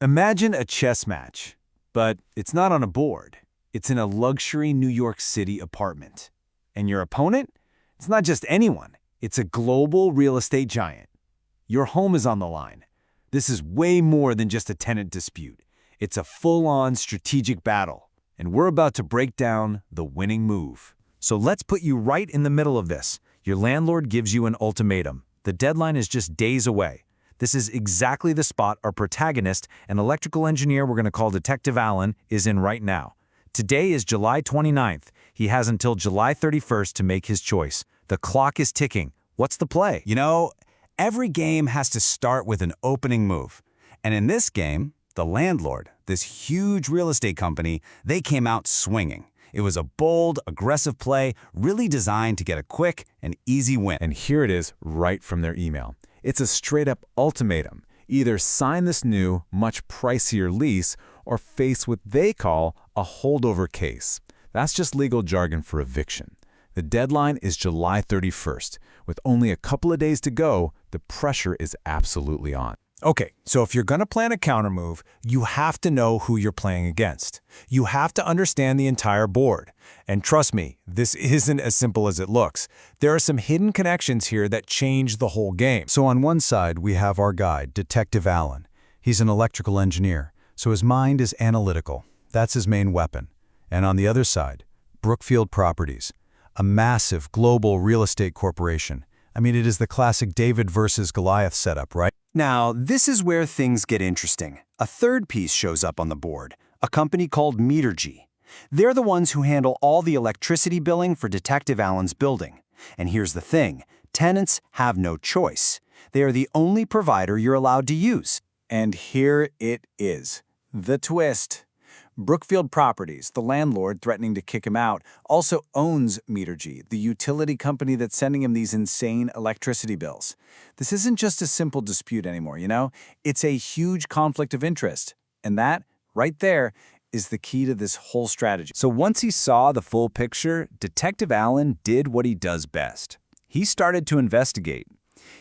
Imagine a chess match, but it's not on a board. It's in a luxury New York City apartment. And your opponent? It's not just anyone. It's a global real estate giant. Your home is on the line. This is way more than just a tenant dispute. It's a full-on strategic battle. And we're about to break down the winning move. So let's put you right in the middle of this. Your landlord gives you an ultimatum. The deadline is just days away. This is exactly the spot our protagonist, an electrical engineer we're going to call Detective Allan, is in right now. Today is July 29th. He has until July 31st to make his choice. The clock is ticking. What's the play? You know, every game has to start with an opening move. And in this game, the landlord, this huge real estate company, they came out swinging. It was a bold, aggressive play, really designed to get a quick and easy win. And here it is right from their email. It's a straight-up ultimatum. Either sign this new, much pricier lease or face what they call a holdover case. That's just legal jargon for eviction. The deadline is July 31st. With only a couple of days to go, the pressure is absolutely on. Okay, so if you're going to plan a countermove, you have to know who you're playing against. You have to understand the entire board. And trust me, this isn't as simple as it looks. There are some hidden connections here that change the whole game. So on one side, we have our guy, Detective Allan. He's an electrical engineer, so his mind is analytical. That's his main weapon. And on the other side, Brookfield Properties, a massive global real estate corporation. I mean, it is the classic David versus Goliath setup, right? Now, this is where things get interesting. A third piece shows up on the board, a company called Metergy. They're the ones who handle all the electricity billing for Detective Allan's building. And here's the thing, tenants have no choice. They are the only provider you're allowed to use. And here it is, the twist. Brookfield Properties, the landlord threatening to kick him out, also owns Metergy, the utility company that's sending him these insane electricity bills. This isn't just a simple dispute anymore, you know? It's a huge conflict of interest. And that, right there, is the key to this whole strategy. So once he saw the full picture, Detective Allan did what he does best. He started to investigate.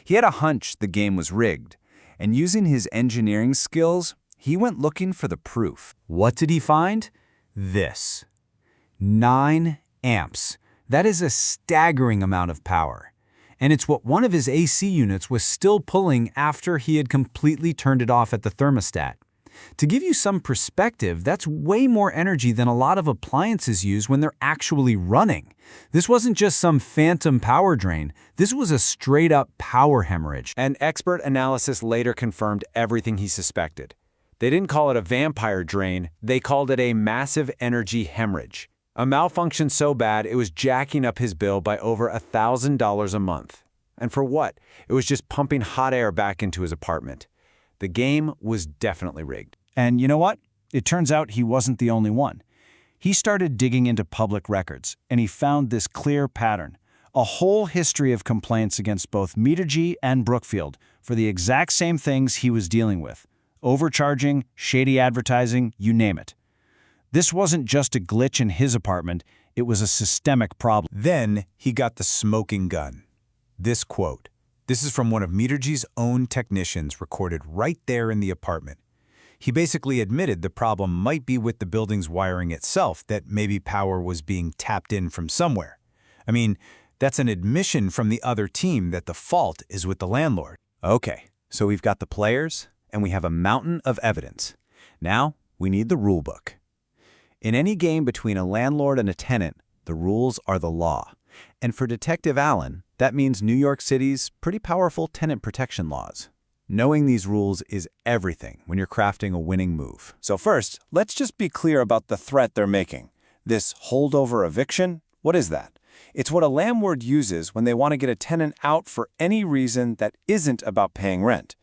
He had a hunch the game was rigged, and using his engineering skills, he went looking for the proof. What did he find? This. 9 amps. That is a staggering amount of power. And it's what one of his AC units was still pulling after he had completely turned it off at the thermostat. To give you some perspective, that's way more energy than a lot of appliances use when they're actually running. This wasn't just some phantom power drain. This was a straight-up power hemorrhage. And expert analysis later confirmed everything he suspected. They didn't call it a vampire drain, they called it a massive energy hemorrhage. A malfunction so bad it was jacking up his bill by over $1,000 a month. And for what? It was just pumping hot air back into his apartment. The game was definitely rigged. And you know what? It turns out he wasn't the only one. He started digging into public records, and he found this clear pattern. A whole history of complaints against both Metergy and Brookfield for the exact same things he was dealing with. Overcharging, shady advertising, you name it. This wasn't just a glitch in his apartment, it was a systemic problem. Then he got the smoking gun. This quote. This is from one of Metergy's own technicians recorded right there in the apartment. He basically admitted the problem might be with the building's wiring itself, that maybe power was being tapped in from somewhere. I mean, that's an admission from the other team that the fault is with the landlord. Okay, so we've got the players, and we have a mountain of evidence. Now, we need the rule book. In any game between a landlord and a tenant, the rules are the law. And for Detective Allan, that means New York City's pretty powerful tenant protection laws. Knowing these rules is everything when you're crafting a winning move. So first, let's just be clear about the threat they're making. This holdover eviction, what is that? It's what a landlord uses when they want to get a tenant out for any reason that isn't about paying rent.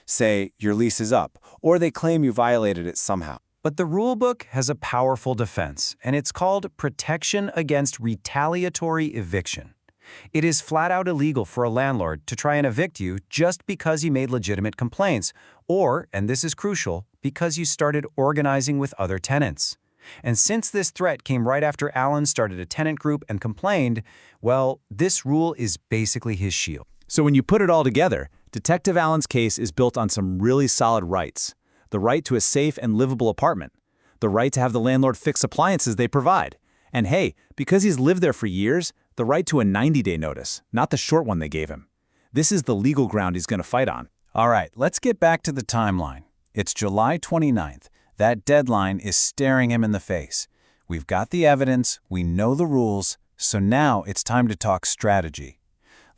Say your lease is up, or they claim you violated it somehow. But the rulebook has a powerful defense, and it's called protection against retaliatory eviction. It is flat out illegal for a landlord to try and evict you just because you made legitimate complaints, or, and this is crucial, because you started organizing with other tenants. And since this threat came right after Allan started a tenant group and complained, well, this rule is basically his shield. So when you put it all together, Detective Allan's case is built on some really solid rights. the right to a safe and livable apartment, the right to have the landlord fix appliances they provide, and hey, because he's lived there for years, the right to a 90-day notice, not the short one they gave him. This is the legal ground he's going to fight on. All right, let's get back to the timeline. It's July 29th. That deadline is staring him in the face. We've got the evidence, we know the rules, so now it's time to talk strategy.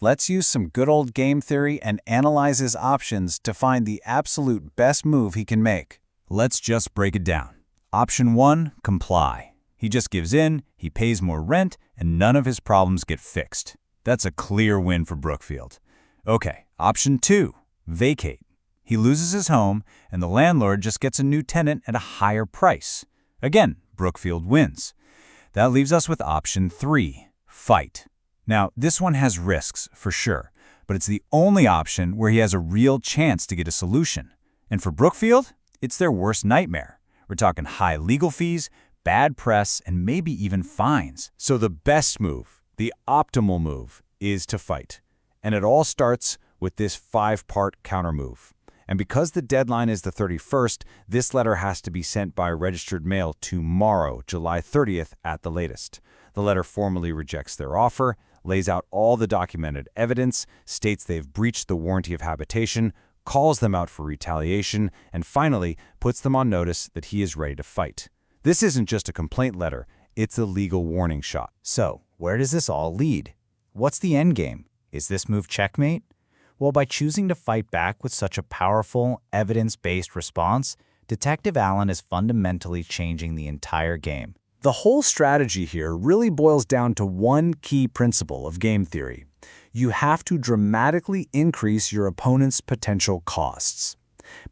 Let's use some good old game theory and analyze his options to find the absolute best move he can make. Let's just break it down. Option 1, comply. He just gives in, he pays more rent, and none of his problems get fixed. That's a clear win for Brookfield. Okay, option 2, vacate. He loses his home, and the landlord just gets a new tenant at a higher price. Again, Brookfield wins. That leaves us with option 3, fight. Now, this one has risks, for sure, but it's the only option where he has a real chance to get a solution. And for Brookfield, it's their worst nightmare. We're talking high legal fees, bad press, and maybe even fines. So the best move, the optimal move, is to fight. And it all starts with this 5-part countermove. And because the deadline is the 31st, this letter has to be sent by registered mail tomorrow, July 30th at the latest. The letter formally rejects their offer, lays out all the documented evidence, states they've breached the warranty of habitation, calls them out for retaliation, and finally puts them on notice that he is ready to fight. This isn't just a complaint letter, it's a legal warning shot. So, where does this all lead? What's the end game? Is this move checkmate? Well, by choosing to fight back with such a powerful, evidence-based response, Detective Allan is fundamentally changing the entire game. The whole strategy here really boils down to one key principle of game theory. You have to dramatically increase your opponent's potential costs.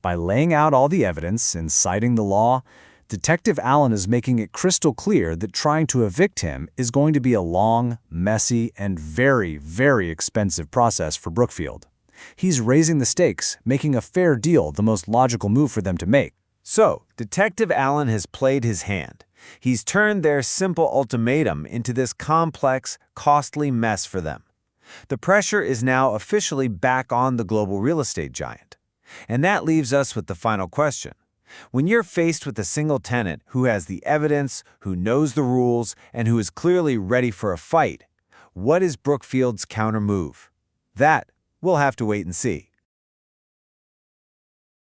By laying out all the evidence and citing the law, Detective Allan is making it crystal clear that trying to evict him is going to be a long, messy, and very, very expensive process for Brookfield. He's raising the stakes, making a fair deal the most logical move for them to make. So, Detective Allan has played his hand. He's turned their simple ultimatum into this complex, costly mess for them. The pressure is now officially back on the global real estate giant. And that leaves us with the final question. When you're faced with a single tenant who has the evidence, who knows the rules, and who is clearly ready for a fight, what is Brookfield's counter move? That we'll have to wait and see.